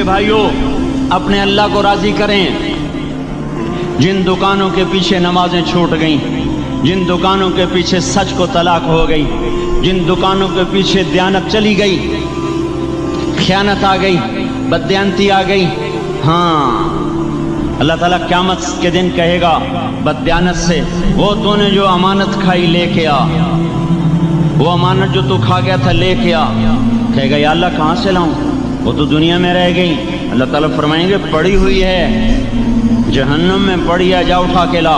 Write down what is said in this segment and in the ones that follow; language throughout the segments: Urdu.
میرے بھائیوں اپنے اللہ کو راضی کریں۔ جن دکانوں کے پیچھے نمازیں چھوٹ گئیں، جن دکانوں کے پیچھے سچ کو طلاق ہو گئی، جن دکانوں کے پیچھے دیانت چلی گئی، خیانت آ گئی، بددیانتی آ گئی، ہاں اللہ تعالیٰ قیامت کے دن کہے گا بددیانت سے، وہ تو نے جو امانت کھائی لے کے آ، وہ امانت جو تو کھا گیا تھا لے کے آ۔ کہے گا یا اللہ کہاں سے لاؤں، وہ تو دنیا میں رہ گئی۔ اللہ تعالیٰ فرمائیں گے پڑی ہوئی ہے جہنم میں، پڑی ہے، جا اٹھا کے لا۔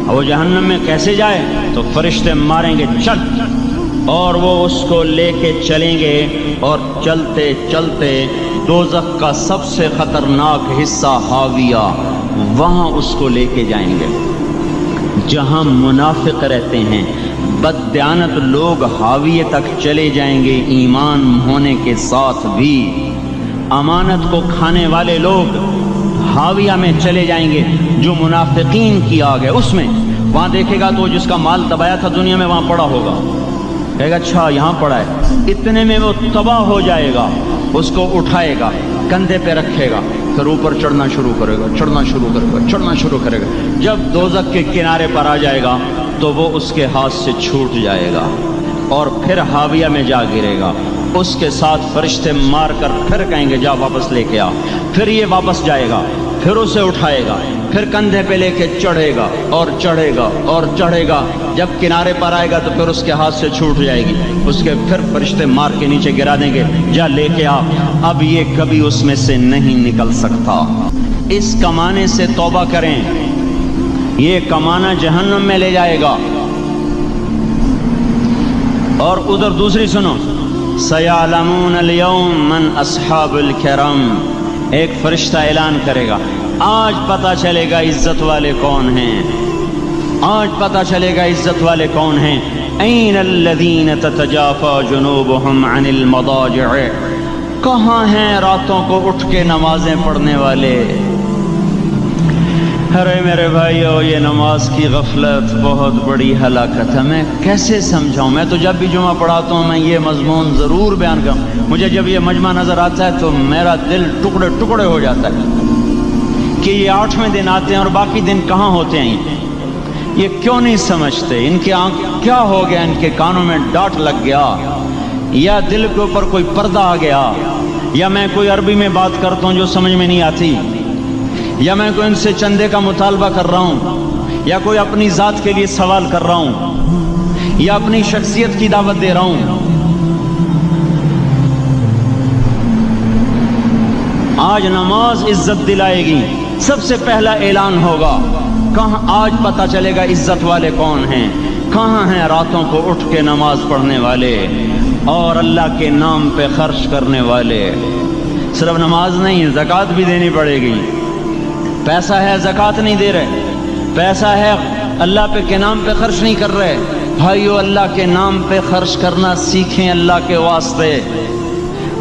وہ جہنم میں کیسے جائے؟ تو فرشتے ماریں گے چل، اور وہ اس کو لے کے چلیں گے، اور چلتے چلتے دوزخ کا سب سے خطرناک حصہ حاویہ، وہاں اس کو لے کے جائیں گے جہاں منافق رہتے ہیں۔ بددیانت لوگ حاویہ تک چلے جائیں گے ایمان ہونے کے ساتھ بھی، امانت کو کھانے والے لوگ حاویہ میں چلے جائیں گے جو منافقین کی آگ ہے اس میں۔ وہاں دیکھے گا تو جس کا مال دبایا تھا دنیا میں وہاں پڑا ہوگا، کہے گا اچھا یہاں پڑا ہے، اتنے میں وہ تباہ ہو جائے گا، اس کو اٹھائے گا، کندھے پہ رکھے گا، پھر اوپر چڑھنا شروع کرے گا، چڑھنا شروع کرے گا، چڑھنا شروع کرے گا۔ جب دوزخ کے کنارے پر آ جائے گا تو وہ اس کے ہاتھ سے چھوٹ جائے گا اور پھر حاویہ میں جا گرے گا۔ اس کے ساتھ فرشتے مار کر پھر کہیں گے جا واپس لے کے آ، پھر یہ واپس جائے گا، پھر اسے اٹھائے گا، پھر کندھے پہ لے کے چڑھے گا اور چڑھے گا اور چڑھے گا۔ جب کنارے پر آئے گا تو پھر اس کے ہاتھ سے چھوٹ جائے گی، اس کے پھر فرشتے مار کے نیچے گرا دیں گے، جا لے کے آ۔ اب یہ کبھی اس میں سے نہیں نکل سکتا۔ اس کمانے سے توبہ کریں، یہ کمانا جہنم میں لے جائے گا۔ اور ادھر دوسری سنو، سَيَعْلَمُونَ الْيَوْمَ مَنْ أَصْحَابُ الْكِرَامِ، ایک فرشتہ اعلان کرے گا آج پتہ چلے گا عزت والے کون ہیں، آج پتہ چلے گا عزت والے کون ہیں۔ أَيْنَ الَّذِينَ تَتَجَافَى جُنُوبُهُمْ عَنِ الْمَضَاجِعِ، کہاں ہیں راتوں کو اٹھ کے نمازیں پڑھنے والے؟ ارے میرے بھائیو، یہ نماز کی غفلت بہت بڑی ہلاکت ہے۔ میں کیسے سمجھاؤں؟ میں تو جب بھی جمعہ پڑھاتا ہوں میں یہ مضمون ضرور بیان کروں، مجھے جب یہ مجمع نظر آتا ہے تو میرا دل ٹکڑے ٹکڑے ہو جاتا ہے کہ یہ 8ویں دن آتے ہیں اور باقی دن کہاں ہوتے ہیں؟ یہ کیوں نہیں سمجھتے؟ ان کے آنکھ کیا ہو گیا؟ ان کے کانوں میں ڈاٹ لگ گیا، یا دل کے اوپر کوئی پردہ آ گیا، یا میں کوئی عربی میں بات کرتا ہوں جو سمجھ میں نہیں آتی، یا میں کوئی ان سے چندے کا مطالبہ کر رہا ہوں، یا کوئی اپنی ذات کے لیے سوال کر رہا ہوں، یا اپنی شخصیت کی دعوت دے رہا ہوں۔ آج نماز عزت دلائے گی، سب سے پہلا اعلان ہوگا، کہاں آج پتہ چلے گا عزت والے کون ہیں، کہاں ہیں راتوں کو اٹھ کے نماز پڑھنے والے اور اللہ کے نام پہ خرچ کرنے والے۔ صرف نماز نہیں، زکوٰۃ بھی دینی پڑے گی۔ پیسہ ہے زکوٰۃ نہیں دے رہے، پیسہ ہے اللہ کے نام پہ خرچ نہیں کر رہے۔ بھائیو اللہ کے نام پہ خرچ کرنا سیکھیں، اللہ کے واسطے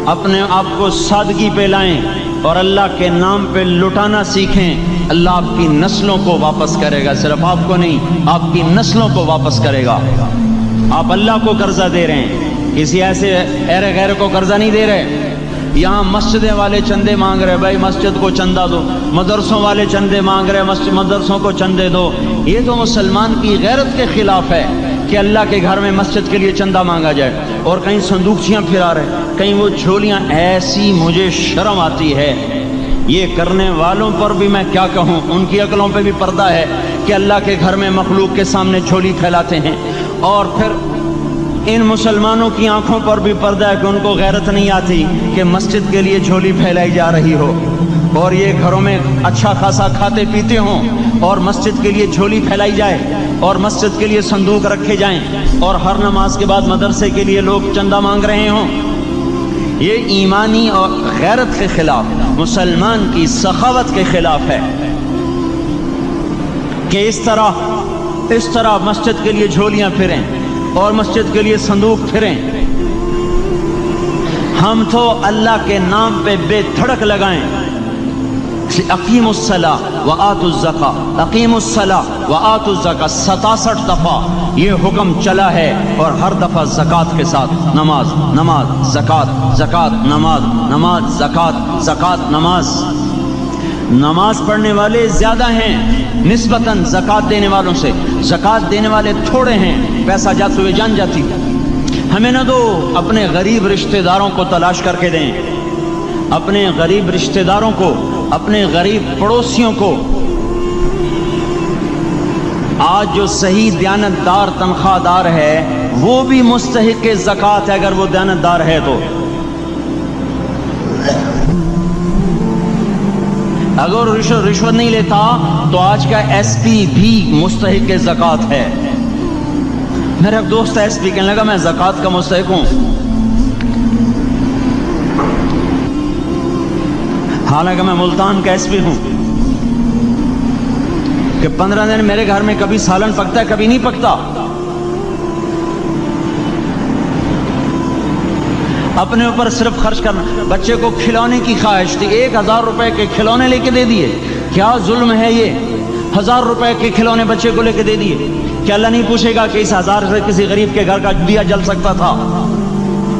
اپنے آپ کو سادگی پہ لائیں اور اللہ کے نام پہ لٹانا سیکھیں۔ اللہ آپ کی نسلوں کو واپس کرے گا، صرف آپ کو نہیں، آپ کی نسلوں کو واپس کرے گا۔ آپ اللہ کو قرضہ دے رہے ہیں، کسی ایسے ایرے غیر کو قرضہ نہیں دے رہے۔ یہاں مسجدیں والے چندے مانگ رہے، بھائی مسجد کو چندہ دو، مدرسوں والے چندے مانگ رہے، مدرسوں کو چندے دو۔ یہ تو مسلمان کی غیرت کے خلاف ہے کہ اللہ کے گھر میں مسجد کے لیے چندہ مانگا جائے، اور کہیں صندوقچیاں پھرا رہے، کہیں وہ جھولیاں۔ ایسی مجھے شرم آتی ہے، یہ کرنے والوں پر بھی میں کیا کہوں، ان کی عقلوں پہ بھی پردہ ہے کہ اللہ کے گھر میں مخلوق کے سامنے جھولی پھیلاتے ہیں، اور پھر ان مسلمانوں کی آنکھوں پر بھی پردہ ہے کہ ان کو غیرت نہیں آتی کہ مسجد کے لیے جھولی پھیلائی جا رہی ہو، اور یہ گھروں میں اچھا خاصا کھاتے پیتے ہوں اور مسجد کے لیے جھولی پھیلائی جائے اور مسجد کے لیے صندوق رکھے جائیں، اور ہر نماز کے بعد مدرسے کے لیے لوگ چندہ مانگ رہے ہوں۔ یہ ایمانی اور غیرت کے خلاف، مسلمان کی سخاوت کے خلاف ہے کہ اس طرح مسجد کے لیے جھولیاں پھریں اور مسجد کے لیے صندوق پھریں۔ ہم تو اللہ کے نام پہ بے دھڑک لگائیں، اقیم الصلاۃ و آتوا الزکاۃ، اقیم الصلاۃ و آتوا الزکاۃ 67 دفعہ یہ حکم چلا ہے، اور ہر دفعہ زکوٰۃ کے ساتھ نماز نماز زکوٰۃ زکوٰۃ نماز نماز زکوٰۃ زکوٰۃ نماز۔ نماز پڑھنے والے زیادہ ہیں نسبتاً زکوٰۃ دینے والوں سے، زکوٰۃ دینے والے تھوڑے ہیں، پیسہ جاتے ہوئے جان جاتی۔ ہمیں نہ دو، اپنے غریب رشتہ داروں کو تلاش کر کے دیں، اپنے غریب رشتہ داروں کو، اپنے غریب پڑوسیوں کو۔ آج جو صحیح دیانت دار تنخواہ دار ہے وہ بھی مستحق زکوٰۃ ہے اگر وہ دیانت دار ہے تو۔ اگر رشوت نہیں لیتا تو آج کا ایس پی بھی مستحق زکوٰۃ ہے۔ میرا ایک دوست ایس پی کہنے لگا میں زکوٰۃ کا مستحق ہوں، حالانکہ میں ملتان کا ایس پی ہوں، کہ 15 دن میرے گھر میں کبھی سالن پکتا ہے کبھی نہیں پکتا۔ اپنے اوپر صرف خرچ کرنا۔ بچے کو کھلونے کی خواہش تھی، 1000 روپے کے کھلونے لے کے دے دیے، کیا ظلم ہے یہ؟ 1000 روپے کے کھلونے بچے کو لے کے دے دیے، کیا اللہ نہیں پوچھے گا کہ اس 1000 سے کسی غریب کے گھر کا دیا جل سکتا تھا،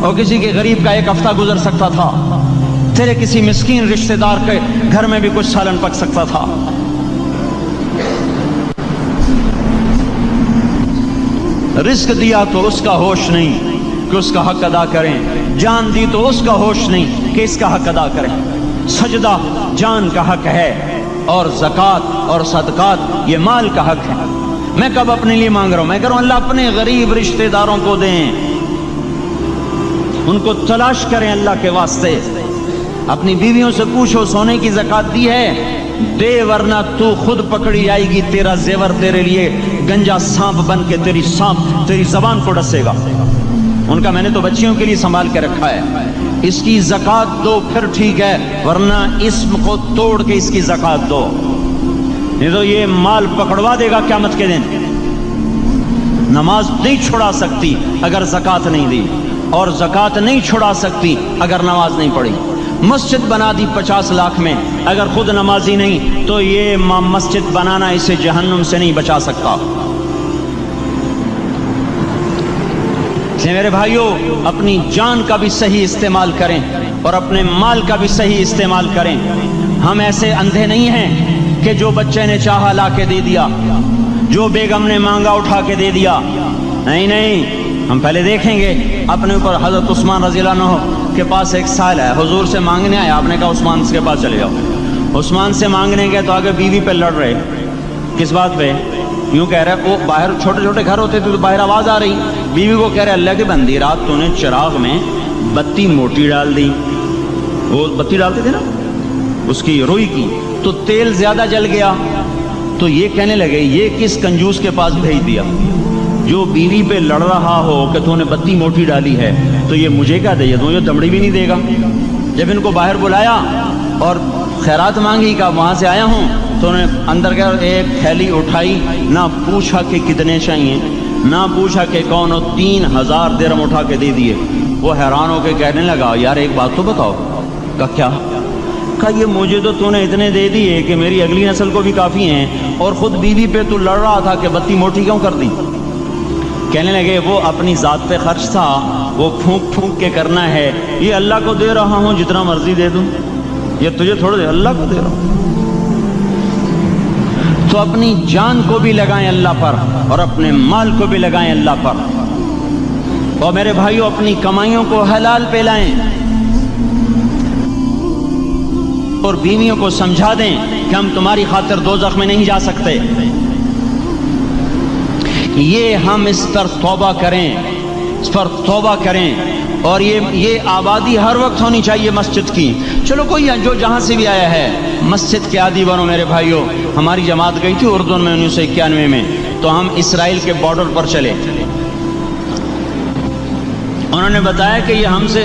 اور کسی کے غریب کا ایک ہفتہ گزر سکتا تھا، تیرے کسی مسکین رشتہ دار کے گھر میں بھی کچھ سالن پک سکتا تھا۔ رزق دیا تو اس کا ہوش نہیں کہ اس کا حق ادا کریں، جان دی تو اس کا ہوش نہیں کہ اس کا حق ادا کریں۔ سجدہ جان کا حق ہے، اور زکوٰۃ اور صدقات یہ مال کا حق ہے۔ میں کب اپنے لیے مانگ رہا ہوں؟ میں کہہ رہا ہوں اللہ اپنے غریب رشتہ داروں کو دیں، ان کو تلاش کریں اللہ کے واسطے۔ اپنی بیویوں سے پوچھو سونے کی زکوٰۃ دی ہے؟ دے، ورنہ تو خود پکڑی جائے گی، تیرا زیور تیرے لیے گنجا سانپ بن کے تیری زبان کو ڈسے گا۔ ان کا میں نے تو بچیوں کے لیے سنبھال کے رکھا ہے، اس کی زکوٰۃ دو پھر ٹھیک ہے، ورنہ اسم کو توڑ کے اس کی زکوٰۃ دو، نہیں تو یہ مال پکڑوا دے گا قیامت کے دن۔ نماز نہیں چھڑا سکتی اگر زکوٰۃ نہیں دی، اور زکوٰۃ نہیں چھڑا سکتی اگر نماز نہیں پڑھی۔ مسجد بنا دی 50 لاکھ میں، اگر خود نمازی نہیں تو یہ مسجد بنانا اسے جہنم سے نہیں بچا سکتا۔ میرے بھائیوں، اپنی جان کا بھی صحیح استعمال کریں اور اپنے مال کا بھی صحیح استعمال کریں۔ ہم ایسے اندھے نہیں ہیں کہ جو بچے نے چاہا لا کے دے دیا، جو بیگم نے مانگا اٹھا کے دے دیا۔ نہیں نہیں، ہم پہلے دیکھیں گے اپنے اوپر۔ حضرت عثمان رضی اللہ عنہ کے پاس ایک سائل ہے، حضور سے مانگنے آیا، آپ نے کہا عثمان کے پاس چلے جاؤ۔ عثمان سے مانگنے گئے تو آگے بیوی پہ لڑ رہے، کس بات پہ؟ یوں کہہ رہے وہ باہر چھوٹے چھوٹے گھر ہوتے تھے تو باہر آواز آ رہی، بیوی کو کہہ رہے اللہ کی بندی رات تو نے چراغ میں بتی موٹی ڈال دی، وہ بتی ڈالتے تھے نا اس کی روئی کی، تو تیل زیادہ جل گیا۔ تو یہ کہنے لگے یہ کس کنجوس کے پاس بھیج دیا؟ جو بیوی پہ لڑ رہا ہو کہ تو نے بتی موٹی ڈالی ہے تو یہ مجھے کیا دے دوں، یہ دمڑی بھی نہیں دے گا۔ جب ان کو باہر بلایا اور خیرات مانگی کہ وہاں سے آیا ہوں، تو انہوں نے اندر گیا، ایک تھیلی اٹھائی، نہ پوچھا کہ کتنے چاہیے، نہ پوچھا کہ کون، 3000 درہم اٹھا کے دے دیے۔ وہ حیران ہو کے کہنے لگا یار ایک بات تو بتاؤ۔ کہا کیا؟ کہا یہ مجھے تو نے اتنے دے دیے کہ میری اگلی نسل کو بھی کافی ہیں، اور خود بیوی پہ تو لڑ رہا تھا کہ بتی موٹی کیوں کر دی؟ کہنے لگے وہ اپنی ذات پہ خرچ تھا، وہ پھونک پھونک کے کرنا ہے، یہ اللہ کو دے رہا ہوں جتنا مرضی دے دوں، یہ تجھے تھوڑا دے، اللہ کو دے رہا ہوں۔ تو اپنی جان کو بھی لگائیں اللہ پر اور اپنے مال کو بھی لگائیں اللہ پر۔ اور میرے بھائیوں اپنی کمائیوں کو حلال پہ لائیں، اور بیویوں کو سمجھا دیں کہ ہم تمہاری خاطر دوزخ میں نہیں جا سکتے۔ یہ ہم اس پر توبہ کریں، اس پر توبہ کریں، اور یہ آبادی ہر وقت ہونی چاہیے مسجد کی۔ چلو کوئی جو جہاں سے بھی آیا ہے مسجد کے عادی بنو میرے بھائیوں۔ ہماری جماعت گئی تھی اردن میں 1991 میں، تو ہم اسرائیل کے بارڈر پر چلے۔ انہوں نے بتایا کہ یہ ہم سے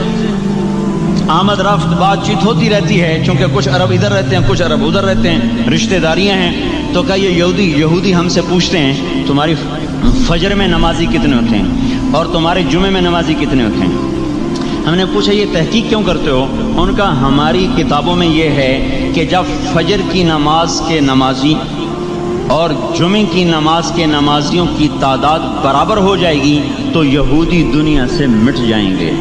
آمد رفت بات چیت ہوتی رہتی ہے، چونکہ کچھ عرب ادھر رہتے ہیں کچھ عرب ادھر رہتے ہیں، رشتہ داریاں ہیں۔ تو کہا یہ یہودی ہم سے پوچھتے ہیں تمہاری فجر میں نمازی کتنے ہوتے ہیں اور تمہارے جمعے میں نمازی کتنے ہوتے ہیں؟ ہم نے پوچھا یہ تحقیق کیوں کرتے ہو؟ ان کا ہماری کتابوں میں یہ ہے کہ جب فجر کی نماز کے نمازی اور جمعے کی نماز کے نمازیوں کی تعداد برابر ہو جائے گی تو یہودی دنیا سے مٹ جائیں گے۔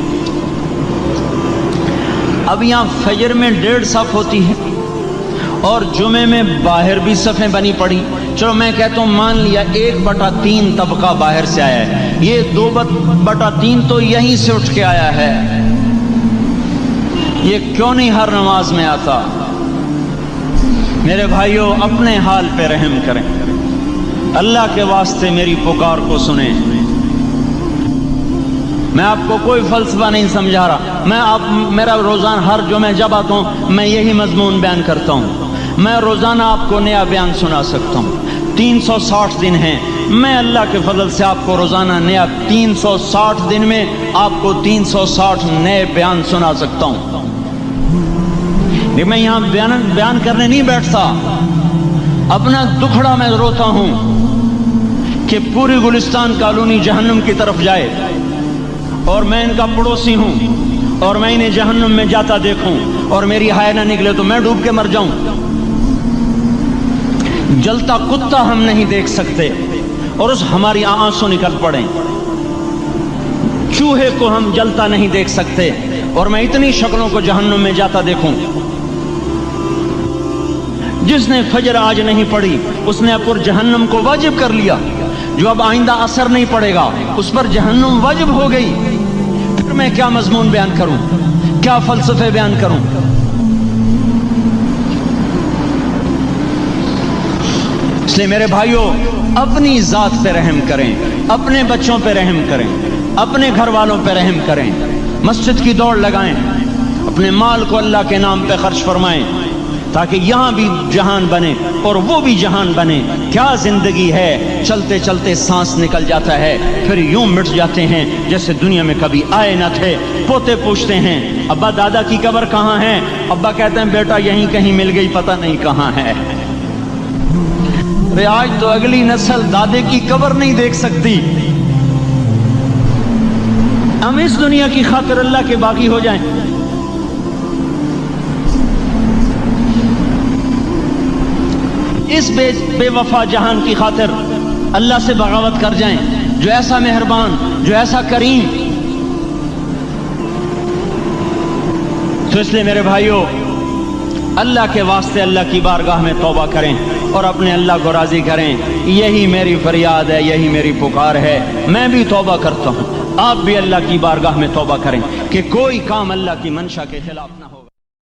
اب یہاں فجر میں 1.5 صف ہوتی ہے اور جمعے میں باہر بھی صفیں بنی پڑی، چلو میں کہتا ہوں مان لیا 1/3 طبقہ باہر سے آیا ہے، یہ 2/3 تو یہیں سے اٹھ کے آیا ہے، یہ کیوں نہیں ہر نماز میں آتا؟ میرے بھائیوں اپنے حال پہ رحم کریں، اللہ کے واسطے میری پکار کو سنیں۔ میں آپ کو کوئی فلسفہ نہیں سمجھا رہا، میرا روزانہ ہر جمعہ جب آتا ہوں میں یہی مضمون بیان کرتا ہوں، میں روزانہ آپ کو نیا بیان سنا سکتا ہوں۔ 360 دن ہیں، میں اللہ کے فضل سے آپ کو روزانہ نیا 360 دن میں آپ کو 360 نئے بیان سنا سکتا ہوں۔ لیکن میں یہاں بیان کرنے نہیں بیٹھتا، اپنا دکھڑا میں روتا ہوں کہ پوری گلستان کالونی جہنم کی طرف جائے اور میں ان کا پڑوسی ہوں اور میں انہیں جہنم میں جاتا دیکھوں اور میری ہائے نہ نکلے تو میں ڈوب کے مر جاؤں۔ جلتا کتا ہم نہیں دیکھ سکتے اور اس ہماری آنسو نکل پڑیں، چوہے کو ہم جلتا نہیں دیکھ سکتے اور میں اتنی شکلوں کو جہنم میں جاتا دیکھوں۔ جس نے فجر آج نہیں پڑھی اس نے پر جہنم کو واجب کر لیا، جو اب آئندہ اثر نہیں پڑے گا اس پر جہنم واجب ہو گئی۔ پھر میں کیا مضمون بیان کروں، کیا فلسفے بیان کروں؟ اس لیے میرے بھائیوں اپنی ذات پہ رحم کریں، اپنے بچوں پہ رحم کریں، اپنے گھر والوں پہ رحم کریں، مسجد کی دوڑ لگائیں، اپنے مال کو اللہ کے نام پہ خرچ فرمائیں تاکہ یہاں بھی جہان بنے اور وہ بھی جہان بنے۔ کیا زندگی ہے، چلتے چلتے سانس نکل جاتا ہے پھر یوں مٹ جاتے ہیں جیسے دنیا میں کبھی آئے نہ تھے۔ پوتے پوچھتے ہیں ابا دادا کی قبر کہاں ہے؟ ابا کہتے ہیں بیٹا یہیں کہیں مل گئی، پتہ نہیں کہاں ہے۔ آج تو اگلی نسل دادے کی قبر نہیں دیکھ سکتی۔ ہم اس دنیا کی خاطر اللہ کے باغی ہو جائیں۔ اس بے وفا جہان کی خاطر اللہ سے بغاوت کر جائیں جو ایسا مہربان، جو ایسا کریم۔ تو اس لیے میرے بھائیوں اللہ کے واسطے اللہ کی بارگاہ میں توبہ کریں اور اپنے اللہ کو راضی کریں۔ یہی میری فریاد ہے، یہی میری پکار ہے۔ میں بھی توبہ کرتا ہوں، آپ بھی اللہ کی بارگاہ میں توبہ کریں کہ کوئی کام اللہ کی منشا کے خلاف نہ ہو۔